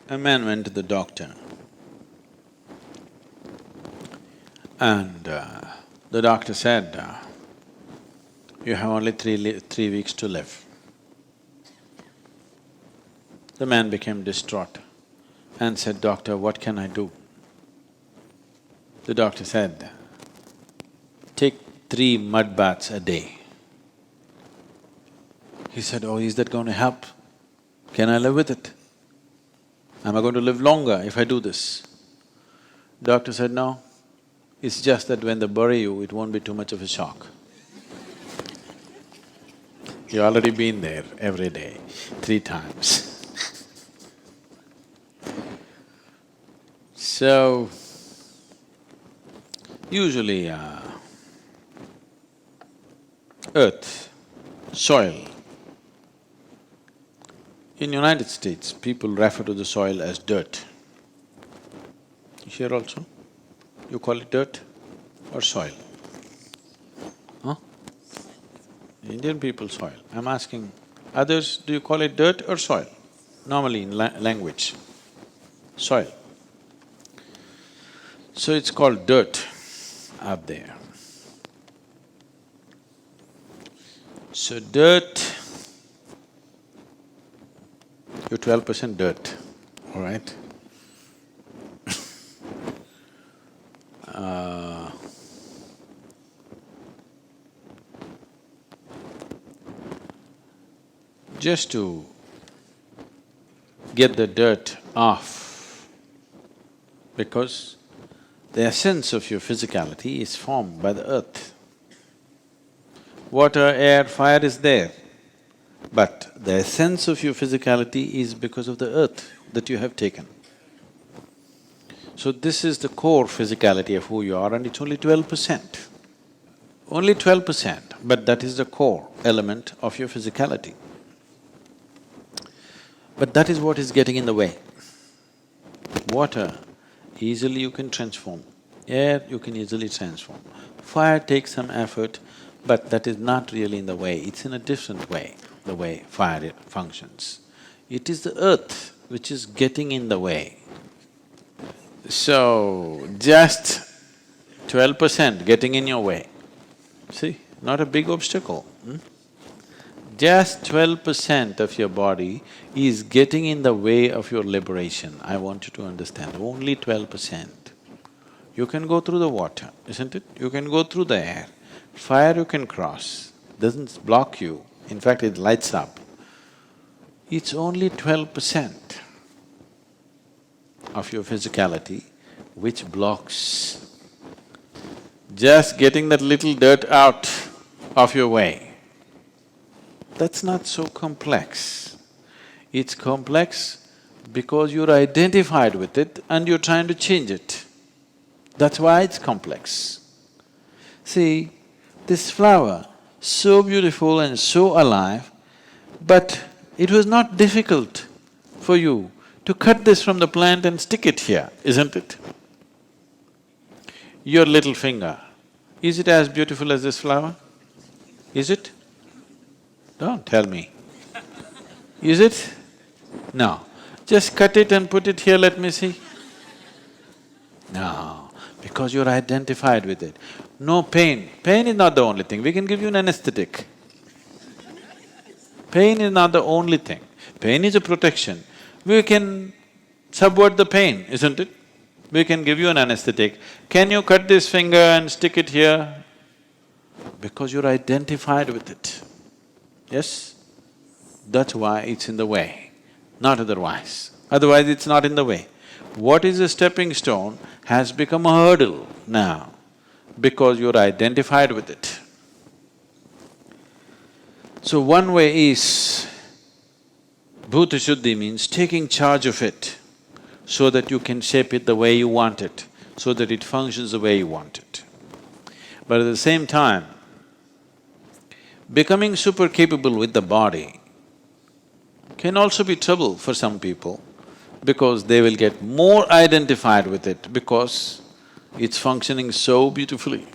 A man went to the doctor and the doctor said, you have only 3 weeks to live. The man became distraught and said, Doctor, what can I do? The doctor said, take 3 mud baths a day. He said, oh, is that going to help? Can I live with it? Am I going to live longer if I do this? Doctor said, no, it's just that when they bury you, it won't be too much of a shock. You've already been there every day, 3 times. So, usually earth, soil. In United States, people refer to the soil as dirt. Here also, you call it dirt or soil? Huh? Indian people soil. I'm asking others, do you call it dirt or soil? Normally in language, soil. So it's called dirt up there. So dirt, you're 12% dirt, all right? Just to get the dirt off, because the essence of your physicality is formed by the earth. Water, air, fire is there, but the essence of your physicality is because of the earth that you have taken. So this is the core physicality of who you are and it's only 12%. Only 12%, but that is the core element of your physicality. But that is what is getting in the way. Water, easily you can transform. Air, you can easily transform. Fire takes some effort, but that is not really in the way, it's in a different way, the way fire functions. It is the earth which is getting in the way. So, just 12% getting in your way, see, not a big obstacle. Just 12% of your body is getting in the way of your liberation. I want you to understand, only 12%. You can go through the water, isn't it? You can go through the air. Fire you can cross, doesn't block you, in fact it lights up. It's only 12% of your physicality which blocks. Just getting that little dirt out of your way, that's not so complex. It's complex because you're identified with it and you're trying to change it. That's why it's complex. See, this flower, so beautiful and so alive, but it was not difficult for you to cut this from the plant and stick it here, isn't it? Your little finger, is it as beautiful as this flower? Is it? Don't tell me. Is it? No. Just cut it and put it here, let me see. No, because you're identified with it. No pain. Pain is not the only thing, we can give you an anesthetic. Pain is not the only thing. Pain is a protection. We can subvert the pain, isn't it? We can give you an anesthetic. Can you cut this finger and stick it here? Because you're identified with it. Yes? That's why it's in the way, not otherwise. Otherwise it's not in the way. What is a stepping stone has become a hurdle now because you're identified with it. So one way is, Bhuta Shuddhi means taking charge of it so that you can shape it the way you want it, so that it functions the way you want it. But at the same time, becoming super capable with the body can also be trouble for some people because they will get more identified with it because it's functioning so beautifully.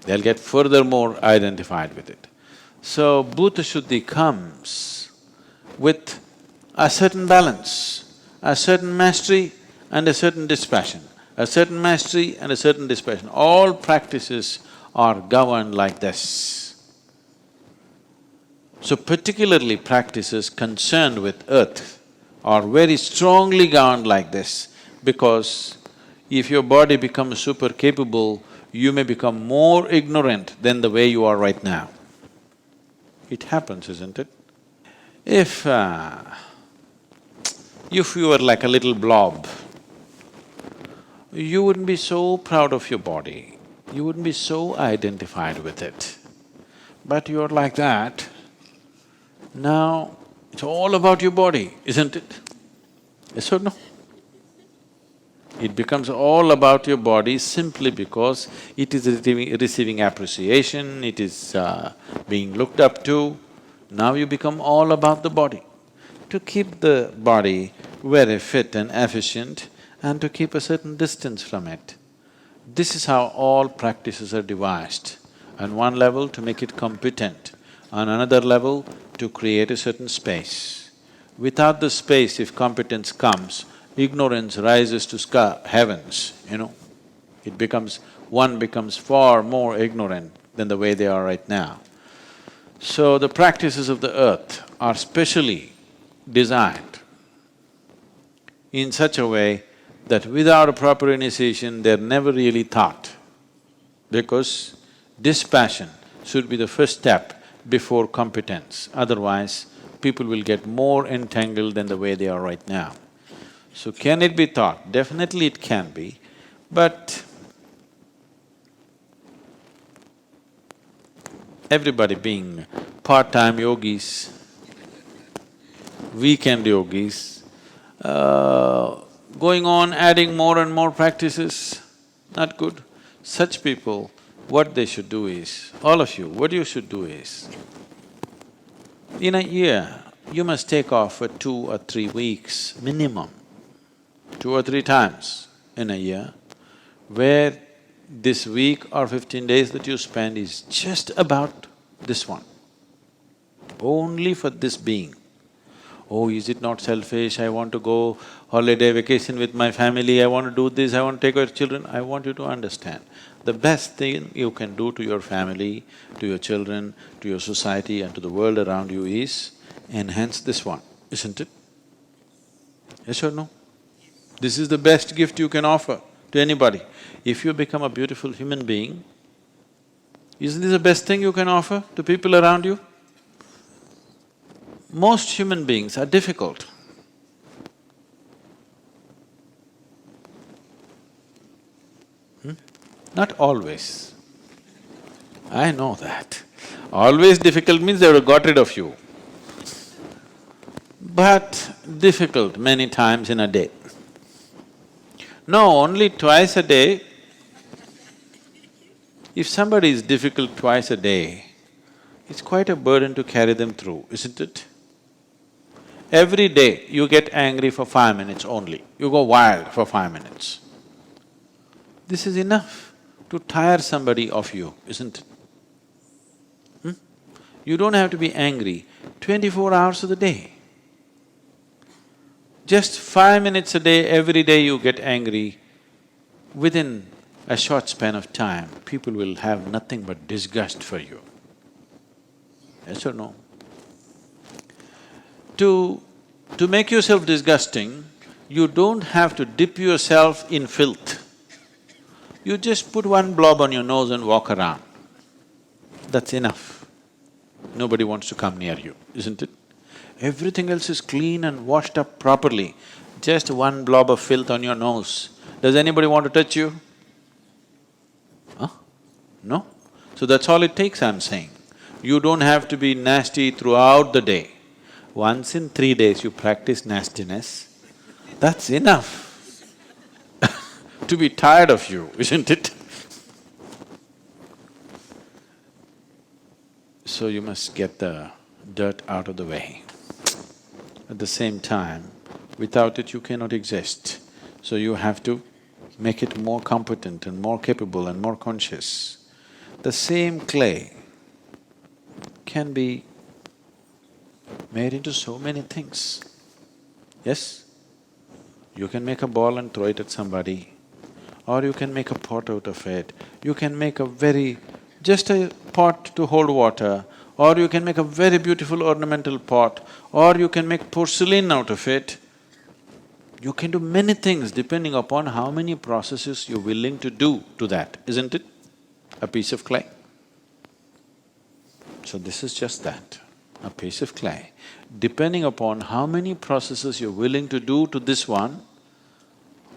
They'll get furthermore identified with it. So, Bhuta Shuddhi comes with a certain balance, a certain mastery and a certain dispassion, a certain mastery and a certain dispassion. All practices are governed like this. So particularly practices concerned with earth are very strongly governed like this, because if your body becomes super capable, you may become more ignorant than the way you are right now. It happens, isn't it? If you were like a little blob, you wouldn't be so proud of your body, you wouldn't be so identified with it. But you're like that, now it's all about your body, isn't it? Yes or no? It becomes all about your body simply because it is receiving appreciation, it is being looked up to. Now you become all about the body. To keep the body very fit and efficient and to keep a certain distance from it. This is how all practices are devised. On one level to make it competent, on another level to create a certain space. Without the space, if competence comes, ignorance rises to heavens, you know. One becomes far more ignorant than the way they are right now. So the practices of the earth are specially designed in such a way that without a proper initiation, they're never really taught, because dispassion should be the first step before competence. Otherwise, people will get more entangled than the way they are right now. So can it be taught? Definitely it can be, but everybody being part-time yogis, weekend yogis, going on adding more and more practices, not good. Such people, what they should do is, all of you, what you should do is, in a year, you must take off for 2 or 3 weeks minimum, 2 or 3 times in a year, where this week or 15 days that you spend is just about this one, only for this being. Oh, is it not selfish? I want to go holiday vacation with my family, I want to do this, I want to take care of children. I want you to understand, the best thing you can do to your family, to your children, to your society and to the world around you is enhance this one, isn't it? Yes or no? This is the best gift you can offer to anybody. If you become a beautiful human being, isn't this the best thing you can offer to people around you? Most human beings are difficult. Not always. I know that. Always difficult means they would have got rid of you. But difficult many times in a day. No, only twice a day. If somebody is difficult twice a day, it's quite a burden to carry them through, isn't it? Every day you get angry for 5 minutes only, you go wild for 5 minutes. This is enough to tire somebody of you, isn't it? You don't have to be angry 24 hours of the day. Just 5 minutes a day, every day you get angry, within a short span of time, people will have nothing but disgust for you. Yes or no? To make yourself disgusting, you don't have to dip yourself in filth. You just put one blob on your nose and walk around. That's enough. Nobody wants to come near you, isn't it? Everything else is clean and washed up properly. Just one blob of filth on your nose. Does anybody want to touch you? Huh? No? So that's all it takes, I'm saying. You don't have to be nasty throughout the day. Once in 3 days you practice nastiness, that's enough to be tired of you, isn't it? So you must get the dirt out of the way. At the same time, without it you cannot exist. So you have to make it more competent and more capable and more conscious. The same clay can be made into so many things. Yes? You can make a ball and throw it at somebody, or you can make a pot out of it. You can make just a pot to hold water, or you can make a very beautiful ornamental pot, or you can make porcelain out of it. You can do many things depending upon how many processes you're willing to do to that, isn't it? A piece of clay. So this is just that, a piece of clay. Depending upon how many processes you're willing to do to this one,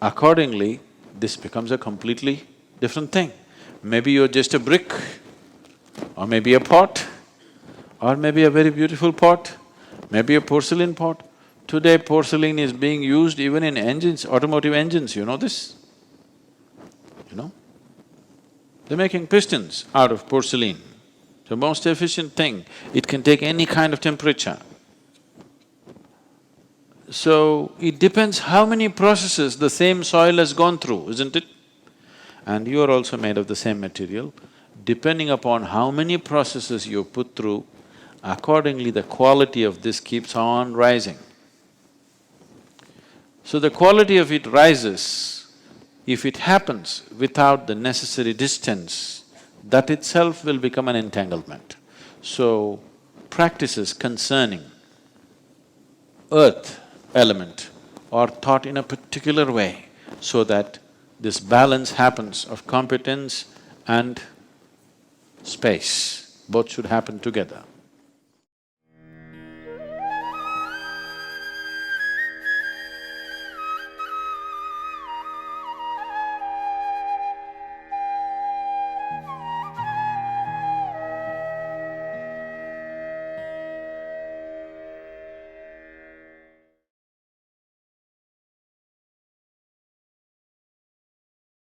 accordingly, this becomes a completely different thing. Maybe you're just a brick, or maybe a pot, or maybe a very beautiful pot, maybe a porcelain pot. Today porcelain is being used even in engines, automotive engines, you know this? You know? They're making pistons out of porcelain. The most efficient thing, it can take any kind of temperature. So, it depends how many processes the same soil has gone through, isn't it? And you are also made of the same material. Depending upon how many processes you put through, accordingly the quality of this keeps on rising. So the quality of it rises if it happens without the necessary distance. That itself will become an entanglement. So, practices concerning earth element are taught in a particular way so that this balance happens of competence and space, both should happen together.